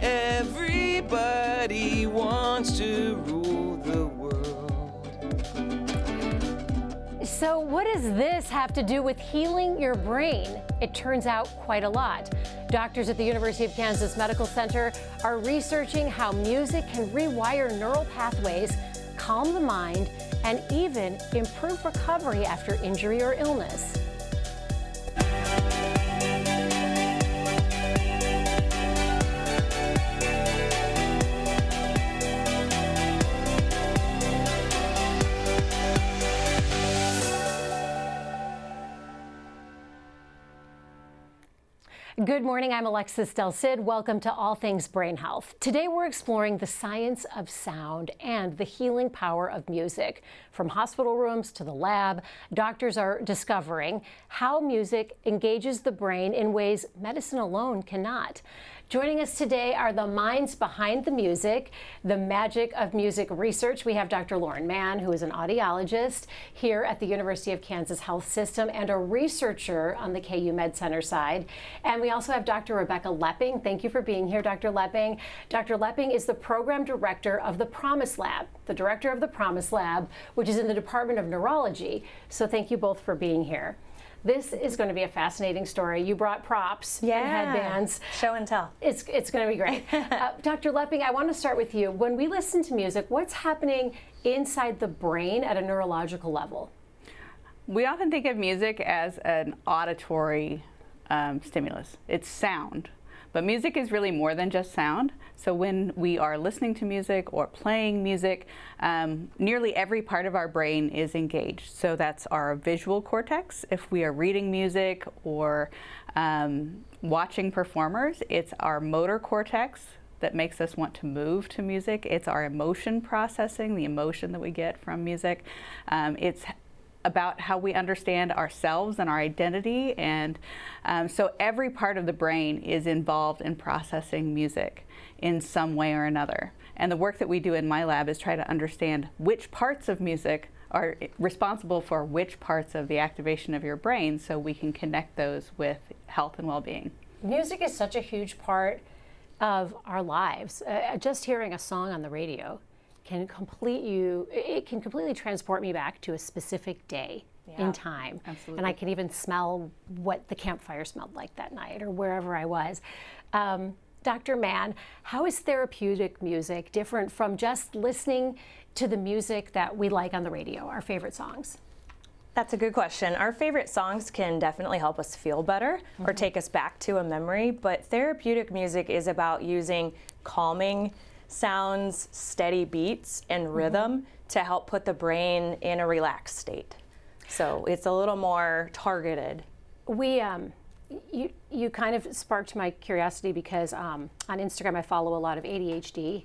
Everybody wants to rule the world. So what does this have to do with healing your brain? It turns out quite a lot. Doctors at the University of Kansas Medical Center are researching how music can rewire neural pathways, calm the mind, and even improve recovery after injury or illness. Good morning, I'm Alexis Del Cid. Welcome to All Things Brain Health. Today we're exploring the science of sound and the healing power of music. From hospital rooms to the lab, doctors are discovering how music engages the brain in ways medicine alone cannot. Joining us today are the minds behind the music, the magic of music research. We have Dr. Lauren Mann, who is an audiologist here at the University of Kansas Health System and a researcher on the KU Med Center side. And we also have Dr. Rebecca Lepping. Thank you for being here, Dr. Lepping. Dr. Lepping is the program director of the Promise Lab, the director of the Promise Lab, which is in the Department of Neurology. So thank you both for being here. This is going to be a fascinating story. You brought props and headbands. Show and tell. It's going to be great. Dr. Lepping, I want to start with you. When we listen to music, what's happening inside the brain at a neurological level? We often think of music as an auditory stimulus. It's sound. But music is really more than just sound. So when we are listening to music or playing music, nearly every part of our brain is engaged. So that's our visual cortex. If we are reading music or watching performers, it's our motor cortex that makes us want to move to music. It's our emotion processing, the emotion that we get from music. It's about how we understand ourselves and our identity, and so every part of the brain is involved in processing music in some way or another. And the work that we do in my lab is try to understand which parts of music are responsible for which parts of the activation of your brain, so we can connect those with health and well-being. Music is such a huge part of our lives. Just hearing a song on the radio can completely transport me back to a specific day in time. Absolutely. And I can even smell what the campfire smelled like that night or wherever I was. Dr. Mann, how is therapeutic music different from just listening to the music that we like on the radio, our favorite songs? That's a good question. Our favorite songs can definitely help us feel better or take us back to a memory, but therapeutic music is about using calming sounds, steady beats, and rhythm to help put the brain in a relaxed state. So it's a little more targeted. You kind of sparked my curiosity because on Instagram I follow a lot of ADHD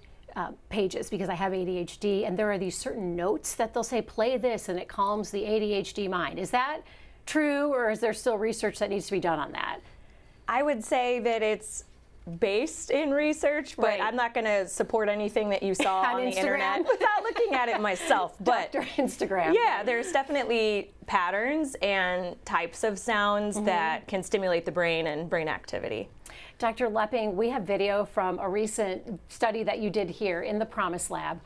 pages because I have ADHD, and there are these certain notes that they'll say, play this, and it calms the ADHD mind. Is that true, or is there still research that needs to be done on that? I would say that it's based in research, but I'm not going to support anything that you saw on the internet without looking at it myself. But Dr. Instagram. Yeah, there's definitely patterns and types of sounds that can stimulate the brain and brain activity. Dr. Lepping, we have video from a recent study that you did here in the Promise Lab.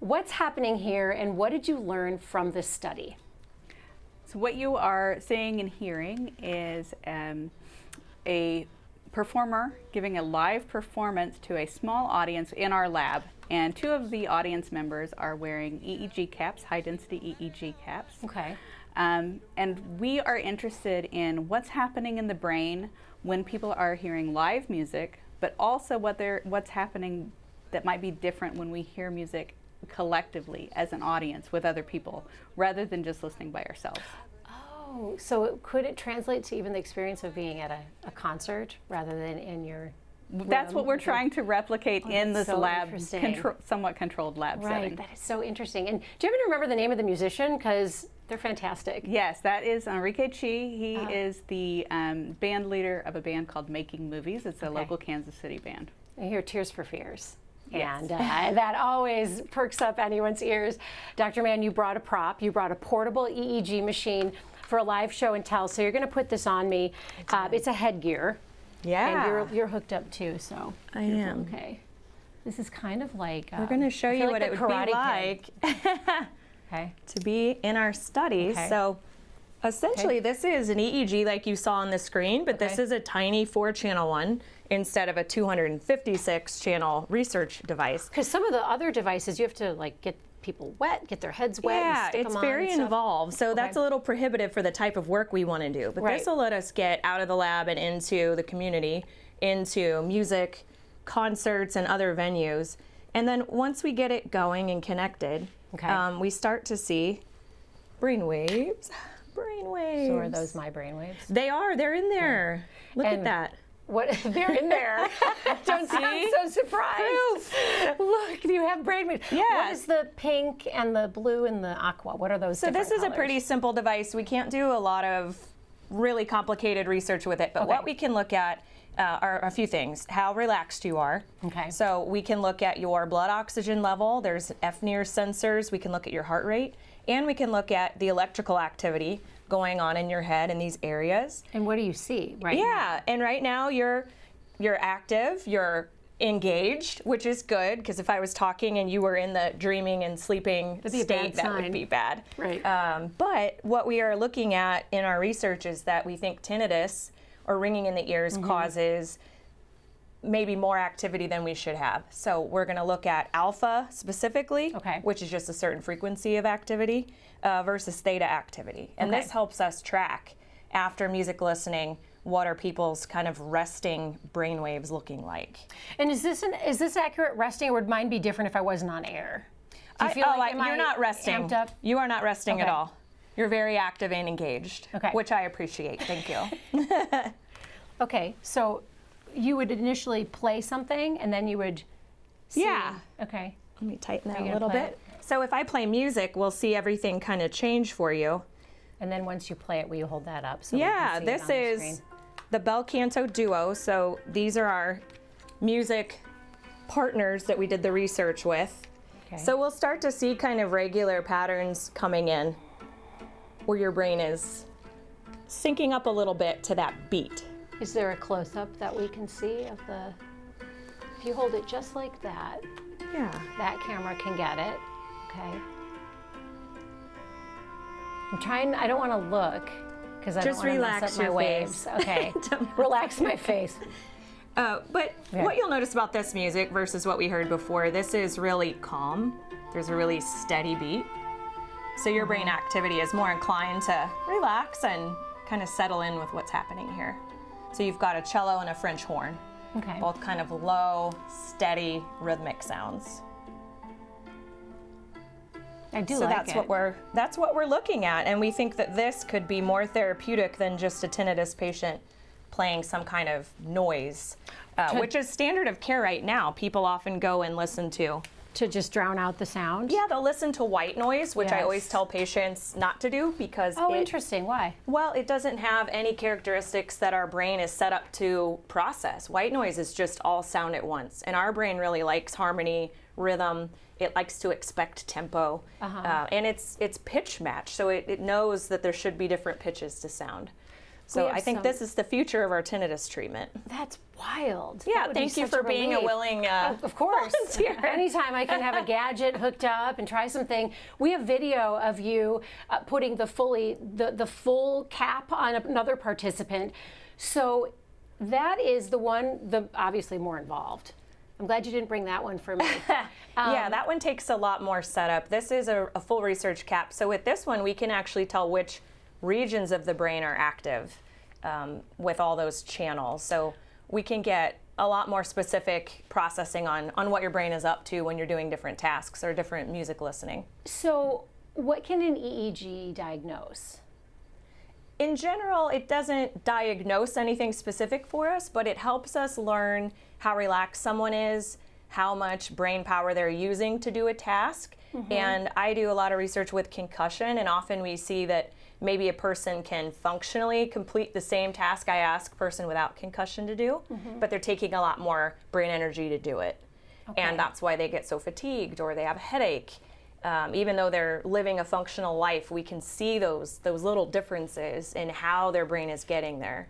What's happening here, and what did you learn from this study? So what you are seeing and hearing is a performer giving a live performance to a small audience in our lab, and two of the audience members are wearing EEG caps, high density EEG caps. Okay. And we are interested in what's happening in the brain when people are hearing live music, but also what's happening that might be different when we hear music collectively as an audience with other people, rather than just listening by ourselves. Oh, so could it translate to even the experience of being at a concert rather than in your room? That's what we're trying to replicate in this so lab, somewhat controlled lab setting. That is so interesting. And do you happen to remember the name of the musician? Because they're fantastic. Yes, that is Enrique Chi. He is the band leader of a band called Making Movies. It's a local Kansas City band. I hear Tears for Fears. Yes. And that always perks up anyone's ears. Dr. Mann, you brought a prop. You brought a portable EEG machine for a live show and tell. So you're going to put this on me. It's a headgear. Yeah. And you're hooked up too, so. I am. Okay. This is kind of like. We're going to show you what the it would be Karate like Okay. to be in our study. Okay. So essentially, this is an EEG like you saw on the screen, but this Okay. is a tiny 4-channel one instead of a 256-channel research device. Because some of the other devices, you have to like get people wet, get their heads wet, and Yeah, stick it's them on very and stuff. involved. So Okay. that's a little prohibitive for the type of work we want to do. But Right. this will let us get out of the lab and into the community, into music, concerts, and other venues. And then once we get it going and connected, Okay. we start to see brain waves. Brain waves. So are those my brainwaves? They are. They're in there. Look at And- that. What? They're in there. Don't sound so surprised. Look, you have brainwaves. What Yes. is the pink and the blue and the aqua? What are those? So this is different a pretty colors? simple device. We can't do a lot of really complicated research with it, but what Okay. we can look at are a few things. How relaxed you are. Okay. So we can look at your blood oxygen level. There's FNIR sensors. We can look at your heart rate, and we can look at the electrical activity going on in your head in these areas. And what do you see right Yeah, and right now you're active, you're engaged, which is good, because if I was talking and you were in the dreaming and sleeping That'd be a state, bad that would sign. be bad. Right. But what we are looking at in our research is that we think tinnitus, or ringing in the ears, Mm-hmm. causes maybe more activity than we should have. So we're going to look at alpha specifically, Okay. which is just a certain frequency of activity, versus theta activity. And Okay. this helps us track, after music listening, what are people's kind of resting brainwaves looking like. And is this accurate resting, or would mine be different if I wasn't on air? Do you feel am you're I not resting. amped up? You are not resting at Okay. all. You're very active and engaged, Okay. which I appreciate. Thank you. Okay, so you would initially play something, and then you would see. Yeah. Okay. Let me tighten that you a gonna little play bit. it? So if I play music, we'll see everything kind of change for you. And then once you play it, will you hold that up? So we Yeah, can see it this on the is screen? the bel canto duo. So these are our music partners that we did the research with. Okay. So we'll start to see kind of regular patterns coming in where your brain is syncing up a little bit to that beat. Is there a close-up that we can see of the? If you hold it just like that, Yeah. that camera can get it. Okay. I'm trying. I don't want to look because I Just don't want to mess relax up my your waves. face. Okay. Don't- Relax my face. But what you'll notice about this music versus what we heard before, this is really calm. There's a really steady beat. So your brain activity is more inclined to relax and kind of settle in with what's happening here. So you've got a cello and a French horn, Okay. both kind of low, steady, rhythmic sounds. I do So like that's it. what we're looking at, and we think that this could be more therapeutic than just a tinnitus patient playing some kind of noise, which is standard of care right now. People often go and listen to. To just drown out the sound. Yeah, they'll listen to white noise, which I always Yes. tell patients not to do because Oh, it, interesting. Why? well, it doesn't have any characteristics that our brain is set up to process. White noise is just all sound at once, and our brain really likes harmony, rhythm. It likes to expect tempo, and it's pitch match, so it knows that there should be different pitches to sound. So have I think some- this is the future of our tinnitus treatment. That's wild. Yeah, That would be thank you such for being a relief. willing Of course. volunteer. Anytime I can have a gadget hooked up and try something. We have video of you putting the full cap on another participant. So that is the one, obviously more involved. I'm glad you didn't bring that one for me. Yeah, that one takes a lot more setup. This is a full research cap. So with this one, we can actually tell which regions of the brain are active with all those channels. So we can get a lot more specific processing on what your brain is up to when you're doing different tasks or different music listening. So what can an EEG diagnose? In general, it doesn't diagnose anything specific for us, but it helps us learn how relaxed someone is, how much brain power they're using to do a task. And I do a lot of research with concussion, and often we see that maybe a person can functionally complete the same task I ask a person without concussion to do, but they're taking a lot more brain energy to do it. And that's why they get so fatigued or they have a headache. Even though they're living a functional life, we can see those little differences in how their brain is getting there.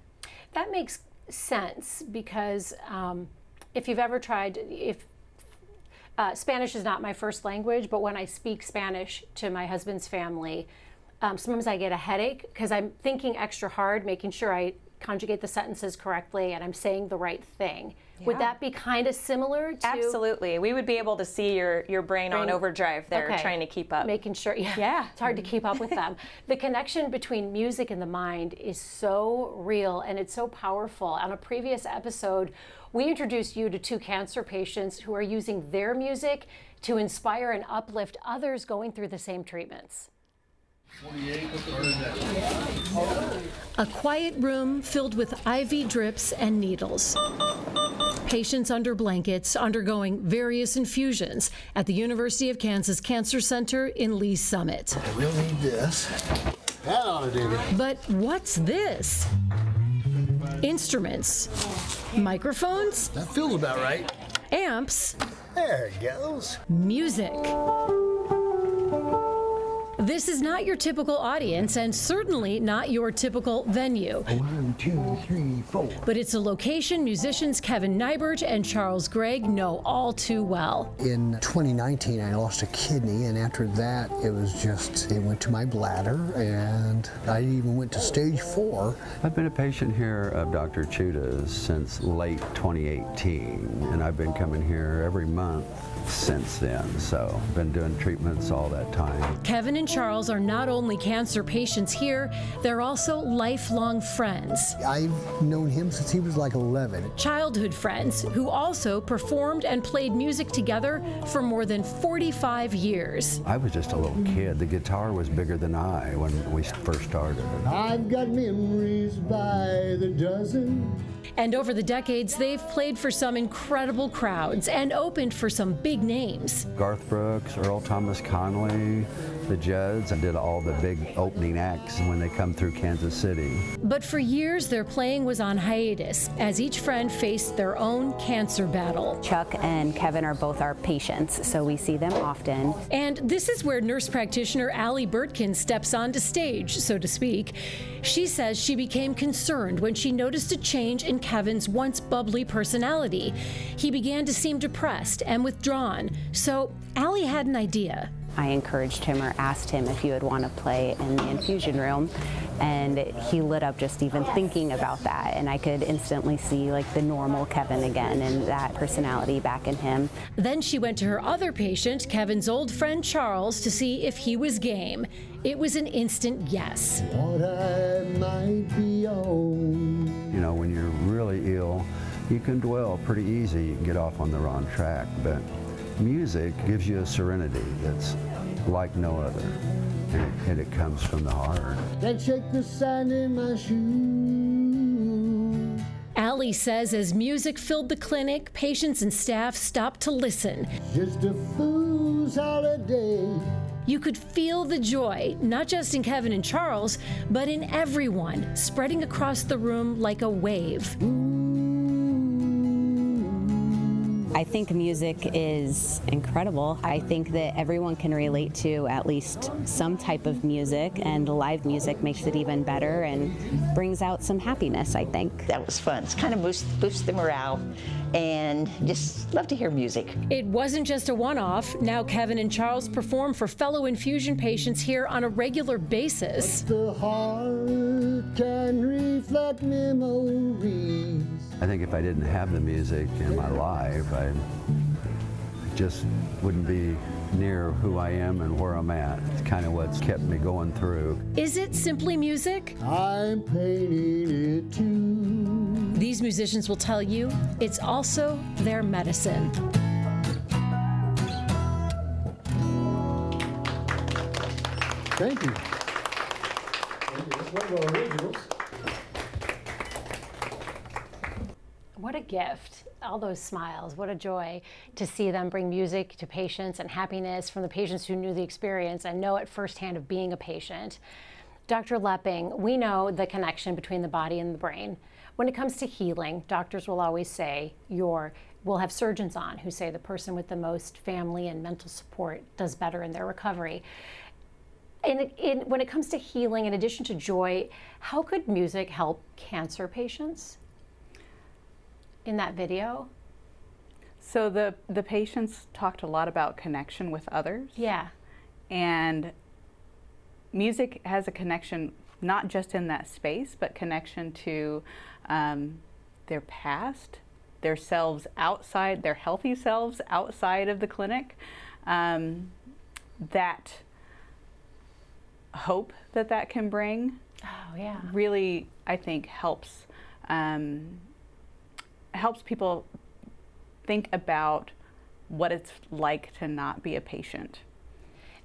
That makes sense, because if you've ever tried, Spanish is not my first language, but when I speak Spanish to my husband's family, sometimes I get a headache because I'm thinking extra hard, making sure I conjugate the sentences correctly and I'm saying the right thing. Yeah. Would that be kind of similar to? Absolutely. We would be able to see your brain on overdrive there, okay. Trying to keep up. Making sure, yeah. It's hard to keep up with them. The connection between music and the mind is so real and it's so powerful. On a previous episode, we introduced you to 2 cancer patients who are using their music to inspire and uplift others going through the same treatments. A quiet room filled with IV drips and needles. Patients under blankets undergoing various infusions at the University of Kansas Cancer Center in Lee's Summit. We'll need this. That ought to do it. But what's this? Instruments, microphones, That feels about right. amps, There it goes. music. This is not your typical audience and certainly not your typical venue. 1, 2, 3, 4. But it's a location musicians Kevin Nybert and Charles Gregg know all too well. In 2019, I lost a kidney, and after that, it went to my bladder, and I even went to stage 4. I've been a patient here of Dr. Chuda's since late 2018, and I've been coming here every month since then, so been doing treatments all that time. Kevin and Charles are not only cancer patients here, they're also lifelong friends. I've known him since he was like 11. Childhood friends who also performed and played music together for more than 45 years. I was just a little kid. The guitar was bigger than I when we first started. I've got memories by the dozen. And over the decades, they've played for some incredible crowds and opened for some big names. Garth Brooks, Earl Thomas Conley, the Judds. I did all the big opening acts when they come through Kansas City. But for years, their playing was on hiatus as each friend faced their own cancer battle. Chuck and Kevin are both our patients, so we see them often. And this is where nurse practitioner Allie Burtkin steps onto stage, so to speak. She says she became concerned when she noticed a change in Kevin's once bubbly personality. He began to seem depressed and withdrawn. So Allie had an idea. I encouraged him or asked him if he would want to play in the infusion room, and he lit up just even thinking about that, and I could instantly see like the normal Kevin again and that personality back in him. Then she went to her other patient, Kevin's old friend Charles, to see if he was game. It was an instant yes. What I might be on. You know, when you're really ill, you can dwell pretty easy. You can get off on the wrong track, but music gives you a serenity that's like no other, and it comes from the heart. Can't shake the sand in my shoes. Allie says as music filled the clinic, patients and staff stopped to listen. Just a fool's holiday. You could feel the joy, not just in Kevin and Charles, but in everyone, spreading across the room like a wave. I think music is incredible. I think that everyone can relate to at least some type of music, and live music makes it even better and brings out some happiness, I think. That was fun. It's kind of boost the morale, and just love to hear music. It wasn't just a one-off. Now Kevin and Charles perform for fellow infusion patients here on a regular basis. The heart can reflect memories. I think if I didn't have the music in my life, I just wouldn't be near who I am and where I'm at. It's kind of what's kept me going through. Is it simply music? I'm painting it too. These musicians will tell you it's also their medicine. Thank you. That's one of our originals. What a gift. All those smiles, what a joy to see them bring music to patients and happiness from the patients who knew the experience and know it firsthand of being a patient. Dr. Lepping, we know the connection between the body and the brain. When it comes to healing, doctors will always say we'll have surgeons on who say the person with the most family and mental support does better in their recovery. When it comes to healing, in addition to joy, how could music help cancer patients? in that video? So the patients talked a lot about connection with others. Yeah. And music has a connection not just in that space, but connection to their past, their selves outside, their healthy selves outside of the clinic. That hope that can bring really, I think, helps people think about what it's like to not be a patient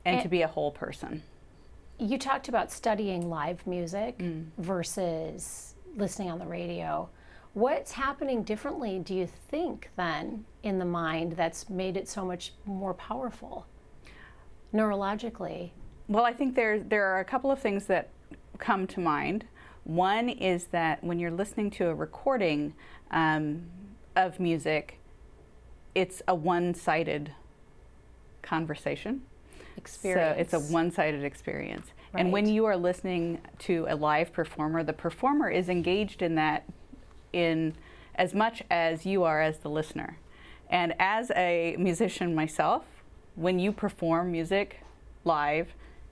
and to be a whole person. You talked about studying live music versus listening on the radio. What's happening differently, do you think, then, in the mind that's made it so much more powerful neurologically? Well, I think there are a couple of things that come to mind. One is that when you're listening to a recording of music, it's a one-sided conversation. Experience. So it's a one-sided experience. Right. And when you are listening to a live performer, the performer is engaged in that in as much as you are as the listener. And as a musician myself, when you perform music live,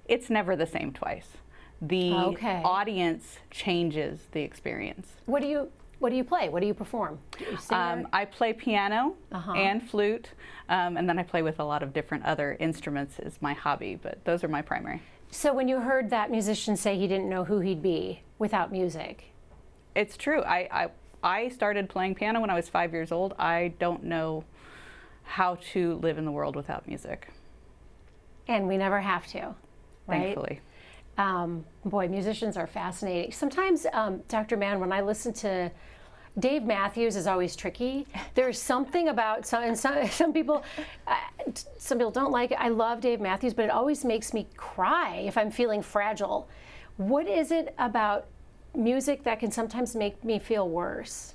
it's never the same twice. The audience changes the experience. What do you play? What do you perform? Do you sing I play piano and flute, and then I play with a lot of different other instruments as my hobby, but those are my primary. So when you heard that musician say he didn't know who he'd be without music? It's true. I started playing piano when I was 5 years old. I don't know how to live in the world without music. And we never have to, right? Thankfully. Boy, musicians are fascinating. Sometimes, Dr. Mann, when I listen to Dave Matthews is always tricky. There's something about some people don't like it. I love Dave Matthews, but it always makes me cry if I'm feeling fragile. What is it about music that can sometimes make me feel worse?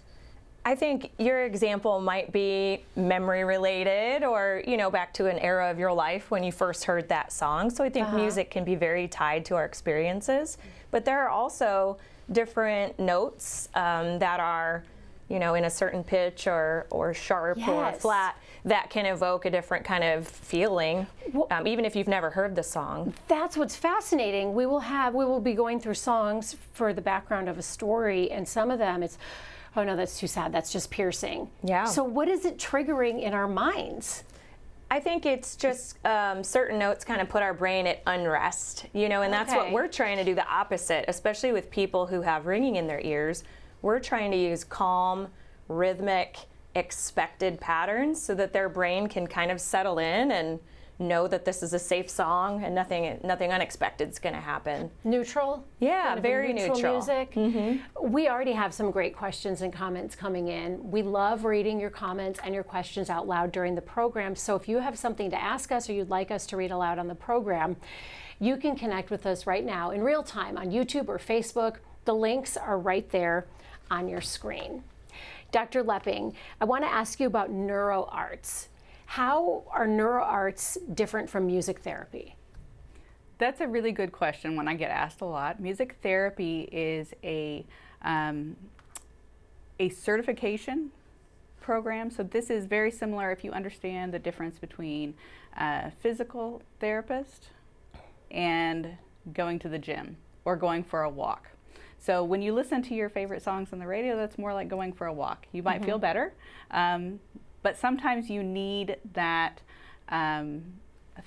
I think your example might be memory related, or back to an era of your life when you first heard that song. So I think music can be very tied to our experiences, but there are also different notes that are in a certain pitch or sharp or flat that can evoke a different kind of feeling, even if you've never heard the song. That's what's fascinating. We will be going through songs for the background of a story, and some of them it's, oh no, that's too sad, that's just piercing. Yeah. So what is it triggering in our minds? I think it's just certain notes kind of put our brain at unrest, and that's what we're trying to do, the opposite, especially with people who have ringing in their ears. We're trying to use calm, rhythmic, expected patterns so that their brain can kind of settle in and know that this is a safe song and nothing unexpected is going to happen. Neutral? Yeah, kind of very neutral. Music. We already have some great questions and comments coming in. We love reading your comments and your questions out loud during the program. So if you have something to ask us or you'd like us to read aloud on the program, you can connect with us right now in real time on YouTube or Facebook. The links are right there on your screen. Dr. Lepping, I want to ask you about neuroarts. How are neuroarts different from music therapy? That's a really good question, one I get asked a lot. Music therapy is a certification program. So this is very similar if you understand the difference between a physical therapist and going to the gym or going for a walk. So when you listen to your favorite songs on the radio, that's more like going for a walk. You might feel better, but sometimes you need that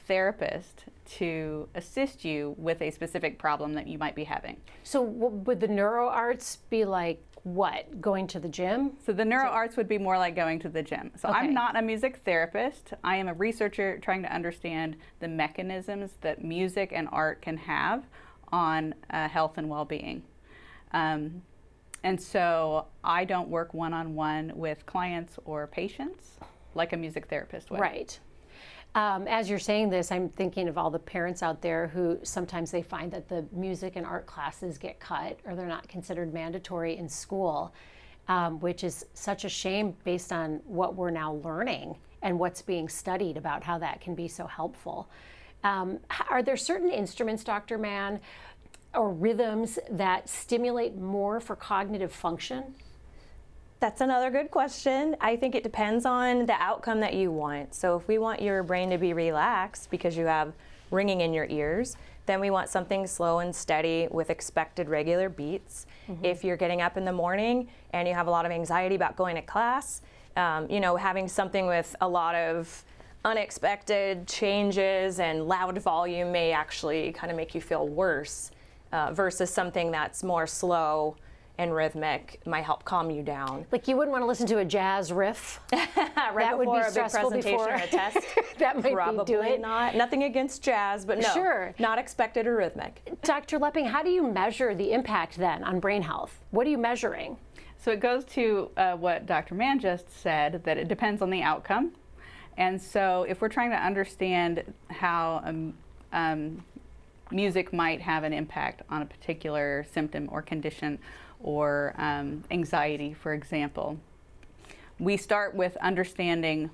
therapist to assist you with a specific problem that you might be having. So would the neuroarts be like what? Going to the gym? So the neuroarts would be more like going to the gym. So I'm not a music therapist. I am a researcher trying to understand the mechanisms that music and art can have on health and well-being. And so I don't work one-on-one with clients or patients like a music therapist would. Right. As you're saying this, I'm thinking of all the parents out there who sometimes they find that the music and art classes get cut or they're not considered mandatory in school, which is such a shame based on what we're now learning and what's being studied about how that can be so helpful. Are there certain instruments, Dr. Mann, or rhythms that stimulate more for cognitive function? That's another good question. I think it depends on the outcome that you want. So if we want your brain to be relaxed because you have ringing in your ears, then we want something slow and steady with expected regular beats. If you're getting up in the morning and you have a lot of anxiety about going to class, having something with a lot of unexpected changes and loud volume may actually kind of make you feel worse versus something that's more slow and rhythmic might help calm you down. Like you wouldn't want to listen to a jazz riff. Right that before would be a big stressful presentation before or a test. that might Probably do it. not. Nothing against jazz, but no. Sure. Not expected or rhythmic. Dr. Lepping, how do you measure the impact then on brain health? What are you measuring? So it goes to what Dr. Mann just said, that it depends on the outcome. And so if we're trying to understand how music might have an impact on a particular symptom or condition or anxiety, for example, we start with understanding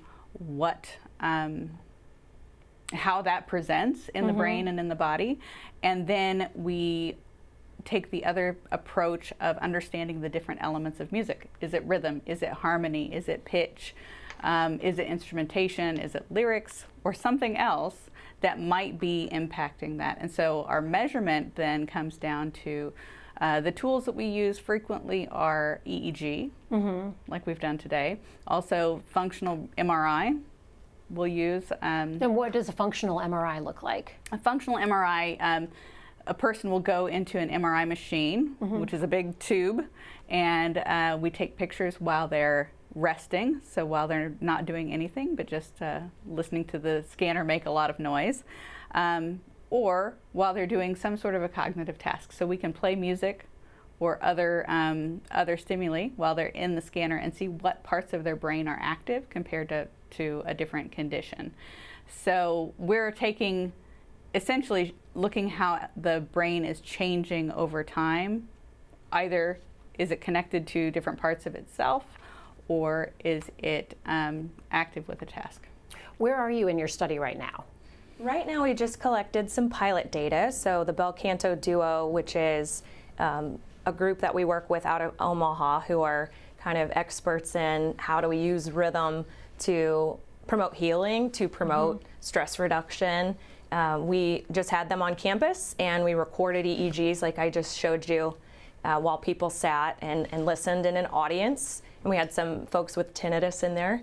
how that presents in the brain and in the body, and then we take the other approach of understanding the different elements of music. Is it rhythm? Is it harmony? Is it pitch? Is it instrumentation? Is it lyrics? Or something else that might be impacting that? And so our measurement then comes down to the tools that we use frequently are EEG, like we've done today. Also functional MRI we'll use. And what does a functional MRI look like? A functional MRI, a person will go into an MRI machine, which is a big tube, and we take pictures while they're resting, so while they're not doing anything but just listening to the scanner make a lot of noise, or while they're doing some sort of a cognitive task. So we can play music or other stimuli while they're in the scanner and see what parts of their brain are active compared to a different condition. So we're taking, essentially looking how the brain is changing over time. Either is it connected to different parts of itself, or is it active with a task? Where are you in your study right now? Right now we just collected some pilot data. So the Bel Canto Duo, which is a group that we work with out of Omaha, who are kind of experts in how do we use rhythm to promote healing, to promote stress reduction. We just had them on campus and we recorded EEGs like I just showed you while people sat and listened in an audience. And we had some folks with tinnitus in there.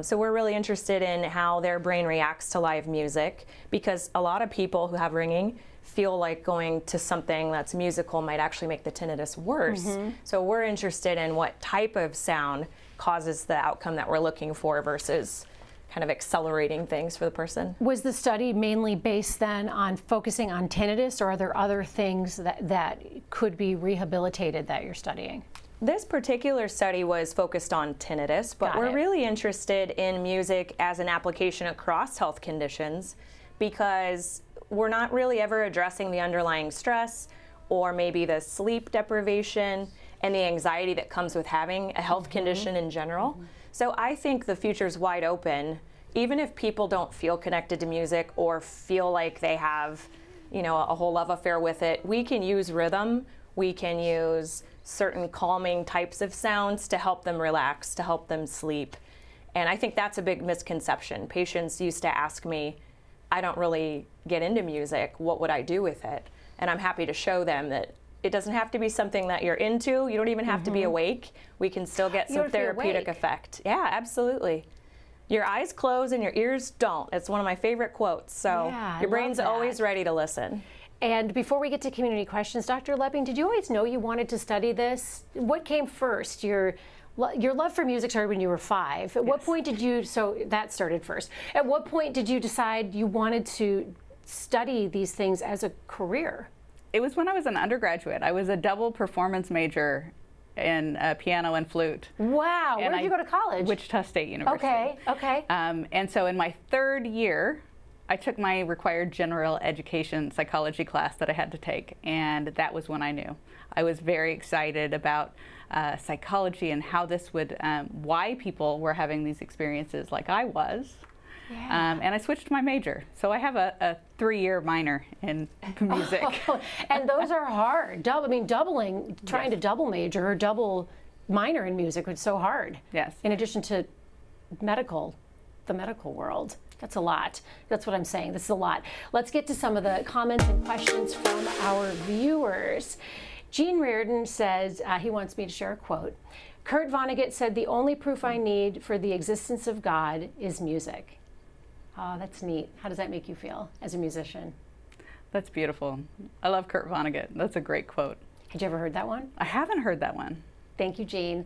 So we're really interested in how their brain reacts to live music, because a lot of people who have ringing feel like going to something that's musical might actually make the tinnitus worse. So we're interested in what type of sound causes the outcome that we're looking for versus kind of accelerating things for the person. Was the study mainly based then on focusing on tinnitus, or are there other things that could be rehabilitated that you're studying? This particular study was focused on tinnitus, but we're really interested in music as an application across health conditions, because we're not really ever addressing the underlying stress or maybe the sleep deprivation and the anxiety that comes with having a health condition in general. So I think the future's wide open. Even if people don't feel connected to music or feel like they have, a whole love affair with it, we can use rhythm, we can use certain calming types of sounds to help them relax, to help them sleep. And I think that's a big misconception. Patients used to ask me, I don't really get into music, what would I do with it? And I'm happy to show them that it doesn't have to be something that you're into. You don't even have to be awake. We can still get some therapeutic effect. Yeah, absolutely. Your eyes close and your ears don't. It's one of my favorite quotes. So your brain's always ready to listen. And before we get to community questions, Dr. Lepping, did you always know you wanted to study this? What came first? Your love for music started when you were 5. At what point did you, so that started first. At what point did you decide you wanted to study these things as a career? It was when I was an undergraduate. I was a double performance major in piano and flute. Wow, where did you go to college? Wichita State University. Okay. And so in my 3rd year, I took my required general education psychology class that I had to take, and that was when I knew. I was very excited about psychology and how this would, why people were having these experiences like I was. Yeah. And I switched my major. So I have a 3-year minor in music. And those are hard. Trying to double major or double minor in music. It's so hard. Yes. In addition to the medical world. That's a lot. That's what I'm saying. This is a lot. Let's get to some of the comments and questions from our viewers. Gene Reardon says he wants me to share a quote. Kurt Vonnegut said, "The only proof I need for the existence of God is music." Oh, that's neat. How does that make you feel as a musician? That's beautiful. I love Kurt Vonnegut. That's a great quote. Had you ever heard that one? I haven't heard that one. Thank you, Jean.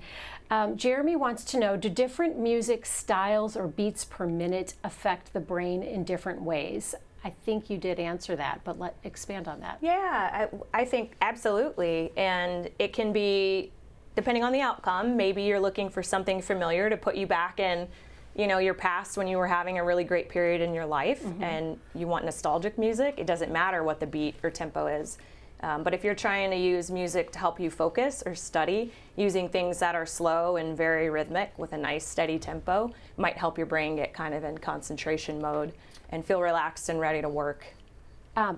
Jeremy wants to know, do different music styles or beats per minute affect the brain in different ways? I think you did answer that, but expand on that. Yeah, I think absolutely. And it can be, depending on the outcome, maybe you're looking for something familiar to put you back in, you know, your past when you were having a really great period in your life, and you want nostalgic music. It doesn't matter what the beat or tempo is. But if you're trying to use music to help you focus or study, using things that are slow and very rhythmic with a nice steady tempo might help your brain get kind of in concentration mode and feel relaxed and ready to work.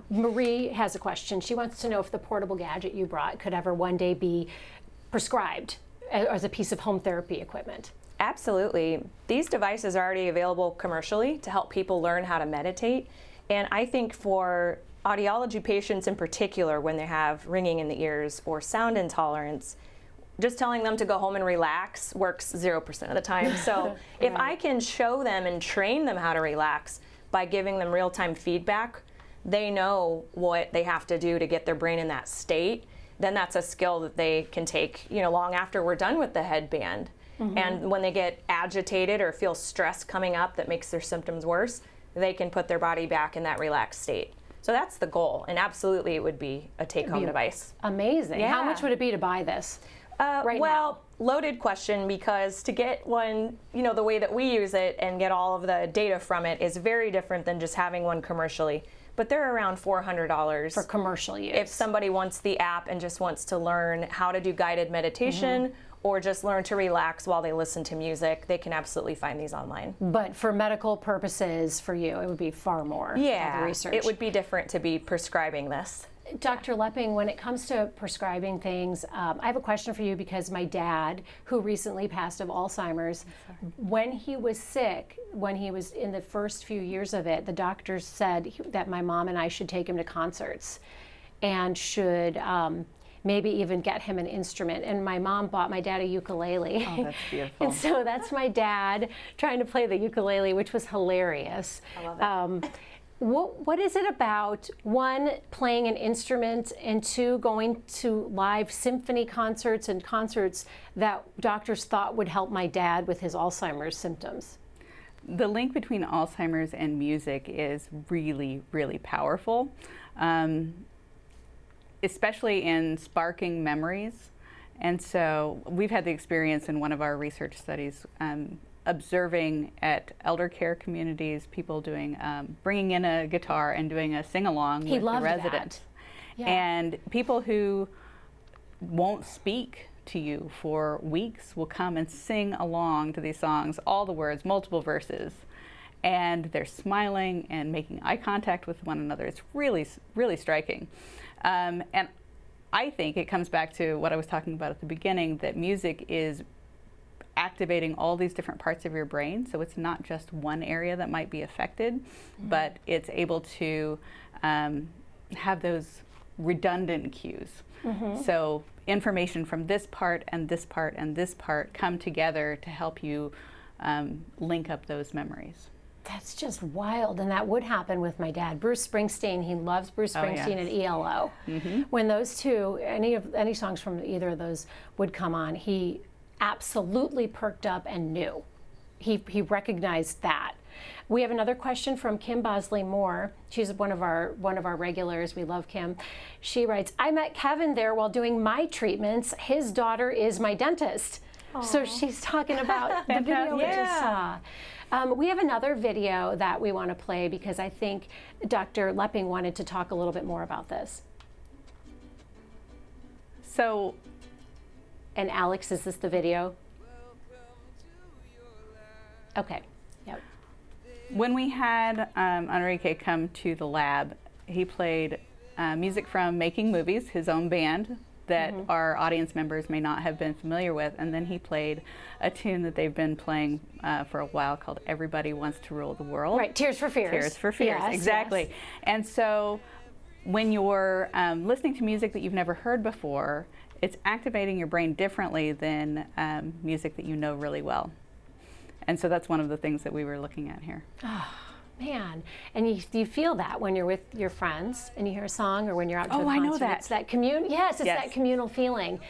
Marie has a question. She wants to know if the portable gadget you brought could ever one day be prescribed as a piece of home therapy equipment. Absolutely. These devices are already available commercially to help people learn how to meditate. And I think for audiology patients in particular, when they have ringing in the ears or sound intolerance, just telling them to go home and relax works 0% of the time. So if I can show them and train them how to relax by giving them real-time feedback, they know what they have to do to get their brain in that state, then that's a skill that they can take, you know, long after we're done with the headband. And when they get agitated or feel stress coming up that makes their symptoms worse, they can put their body back in that relaxed state. So that's the goal, and absolutely it would be a take-home device. Amazing. Yeah. How much would it be to buy this? Well, loaded question, because to get one, you know, the way that we use it and get all of the data from it is very different than just having one commercially. But they're around $400 for commercial use. If somebody wants the app and just wants to learn how to do guided meditation or just learn to relax while they listen to music, they can absolutely find these online. But for medical purposes, for you, it would be far more. Yeah, the research. It would be different to be prescribing this. Dr. Lepping, when it comes to prescribing things, I have a question for you, because my dad, who recently passed of Alzheimer's, when he was sick, when he was in the first few years of it, the doctors said that my mom and I should take him to concerts and should maybe even get him an instrument. And my mom bought my dad a ukulele. Oh, that's beautiful. And so that's my dad trying to play the ukulele, which was hilarious. I love it. What is it about, one, playing an instrument, and two, going to live symphony concerts and concerts that doctors thought would help my dad with his Alzheimer's symptoms? The link between Alzheimer's and music is really, really powerful, especially in sparking memories. And so we've had the experience in one of our research studies observing at elder care communities, people doing, bringing in a guitar and doing a sing-along with the residents. Yeah. And people who won't speak to you for weeks will come and sing along to these songs, all the words, multiple verses. And they're smiling and making eye contact with one another. It's really, really striking. And I think it comes back to what I was talking about at the beginning, that music is activating all these different parts of your brain. So it's not just one area that might be affected, but it's able to have those redundant cues. So information from this part and this part and this part come together to help you link up those memories. That's just wild, and that would happen with my dad. Bruce Springsteen, he loves Bruce Springsteen and ELO. When those two, any songs from either of those would come on, he absolutely perked up and knew. He recognized that. We have another question from Kim Bosley Moore. She's one of our regulars. We love Kim. She writes, "I met Kevin there while doing my treatments. His daughter is my dentist." Aww. So she's talking about the video we just saw. We have another video that we want to play because I think Dr. Lepping wanted to talk a little bit more about this. So, and Alex, is this the video? Okay. Yep. When we had Enrique come to the lab, he played music from Making Movies, his own band, that our audience members may not have been familiar with. And then he played a tune that they've been playing for a while called Everybody Wants to Rule the World. Right, Tears for Fears. Tears for Fears, Yes, exactly. yes. And so when you're listening to music that you've never heard before, it's activating your brain differently than music that you know really well. And so that's one of the things that we were looking at here. Man, and you feel that when you're with your friends and you hear a song, or when you're out to a concert. I know that. It's that that communal feeling.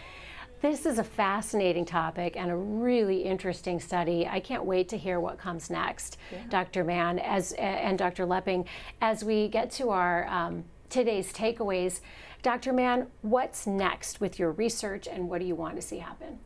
This is a fascinating topic and a really interesting study. I can't wait to hear what comes next, Dr. Mann and Dr. Lepping. As we get to our today's takeaways, Dr. Mann, what's next with your research, and what do you want to see happen?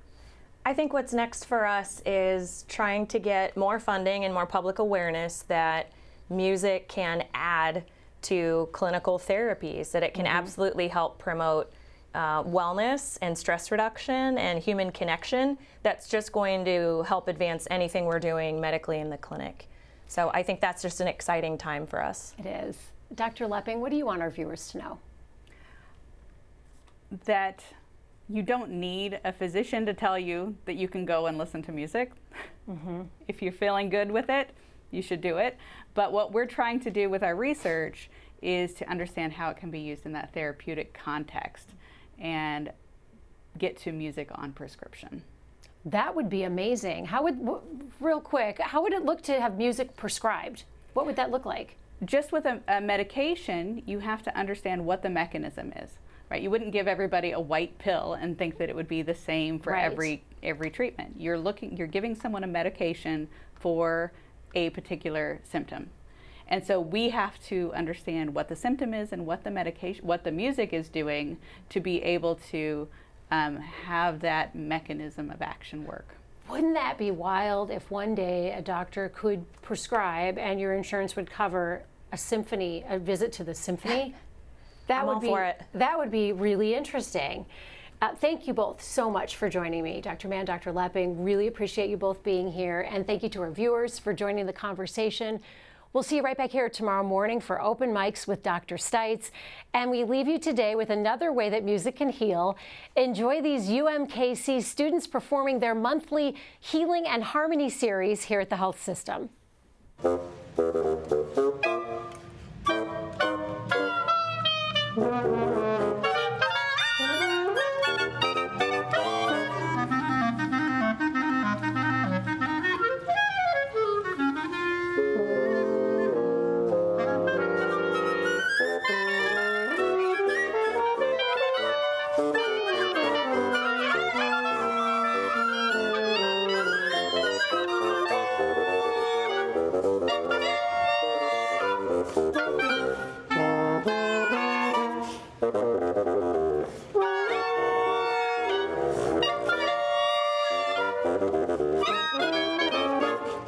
I think what's next for us is trying to get more funding and more public awareness that music can add to clinical therapies, that it can absolutely help promote wellness and stress reduction and human connection. That's just going to help advance anything we're doing medically in the clinic. So I think that's just an exciting time for us. It is. Dr. Lepping, what do you want our viewers to know? That you don't need a physician to tell you that you can go and listen to music. If you're feeling good with it, you should do it. But what we're trying to do with our research is to understand how it can be used in that therapeutic context and get to music on prescription. That would be amazing. Real quick, how would it look to have music prescribed? What would that look like? Just with a medication, you have to understand what the mechanism is, right? You wouldn't give everybody a white pill and think that it would be the same for every treatment. You're giving someone a medication for a particular symptom. And so we have to understand what the symptom is and what the music is doing to be able to have that mechanism of action work. Wouldn't that be wild if one day a doctor could prescribe and your insurance would cover a visit to the symphony? I'm all for it. That would be really interesting. Thank you both so much for joining me, Dr. Mann, Dr. Lepping. Really appreciate you both being here. And thank you to our viewers for joining the conversation. We'll see you right back here tomorrow morning for Open Mics with Dr. Stites. And we leave you today with another way that music can heal. Enjoy these UMKC students performing their monthly Healing and Harmony series here at the Health System.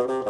Thank you.